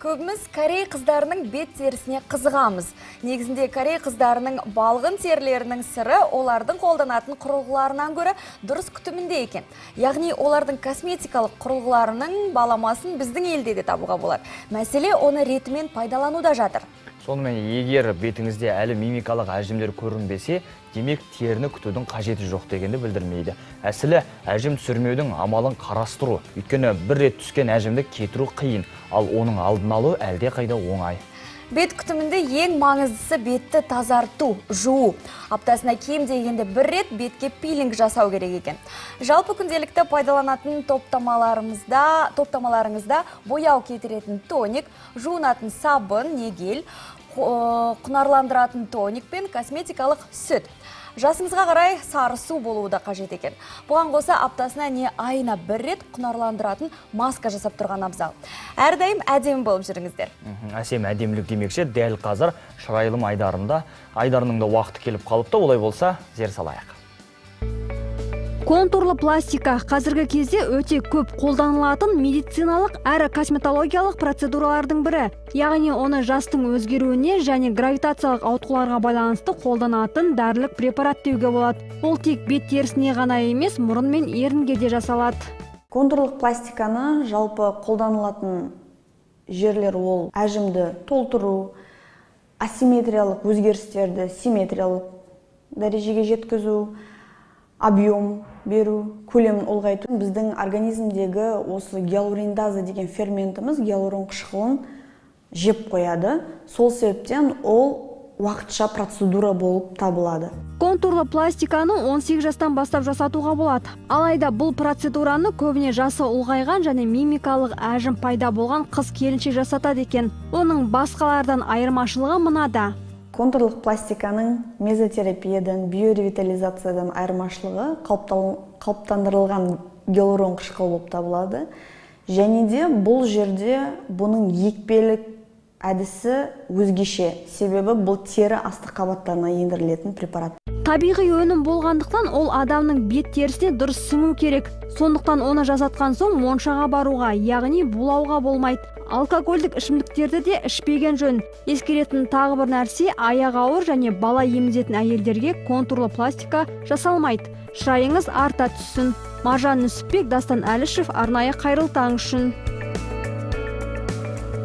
Көбіміз Корей қыздарының бет терісіне қызығамыз. Негізінде Корей қыздарының балғын терілерінің сыры олардың қолданатын құрылғыларынан көрі дұрыс күтімінде екен. Яғни олардың косметикалық құрылғыларының баламасын біздің елде де табуға болады. Мәселе оны ретімен пайдалануда жатыр. Сонымен егер бетіңізде әлі мимикалық әжімдер көрінбесе, демек теріні күтудің қажеті жоқ дегенді білдірмейді. Әсілі әжім түсірмеудің амалын қарастыру. Өйткені бір рет түскен әжімді кетіру қиын, ал оның алдын алу әлде қайда оңай. Бет күтімінде ең маңыздысы бетті тазарту, жуу. Аптасына кем дегенде бір рет бетке пилинг жасау керек екен. Жалпы күнделікті пайдаланатын топтамаларыңызда бояу кетіретін тоник, жуынатын сабын, негел, құнарландыратын тоник пен косметикалық сүт. Жасыңызға қарай сары су болуы да қажет екен. Бұған қоса аптасына не айына бір рет құнарландыратын маска жасап тұрған абзал. Әрдайым әдемі болып жүріңіздер. Әсем әдемілік демекші, дәл қазір шырайлым айдарының да уақыты келіп қалыпты, олай болса зер салайық. Контурлы пластика қазіргі кезде өте көп қолданылатын медициналық әрі косметологиялық процедуралардың бірі. Яғни оны жастың өзгеруіне және гравитациялық ауытқуларға байланысты қолданатын дәрілік препарат деуге болады. Ол тек бет терісіне ғана емес, мұрын мен ерінге де жасалады. Контурлық пластиканы жалпы қолданылатын жерлер ол әжімді толтыру, асимметриялық өзгерістерді симметриялық дәрежеге жеткізу, объем беру, көлемін ұлғайту. Біздің организмдегі осы гиалуриндаза деген ферментіміз гиалурон қышқылын жеп қояды. Сол себептен ол уақытша процедура болып табылады. Контурлы пластиканы 18 жастан бастап жасатуға болады. Алайда бұл процедураны көбіне жасы ұлғайған және мимикалық әжім пайда болған қыз-келіншек жасатады екен. Оның басқалардан айырмашылығы мынада. Контурлық пластиканың мезотерапиядан, биоревитализациядан айырмашылығы қалыптандырылған гиалурон қышқылы болып табылады. Және де бұл жерде бұның екпелік әдісі өзгеше, себебі бұл тері астық қабаттарына ендірілетін препарат. Табиғи өнім болғандықтан ол адамның бет терісіне дұрыс сіңу керек. Сондықтан оны жасатқан соң моншаға баруға, яғни булауға болмайды. Алкогольдік ішімдіктерді де ішпеген жөн. Ескеретін тағы бір нәрсе, аяғы ауыр және бала емізетін әйелдерге контурлы пластика жасалмайды. Шырайыңыз арта түссін. Маржан Нүсіпбек, Дастан Әлішев, арнайы Қайырлы таң үшін.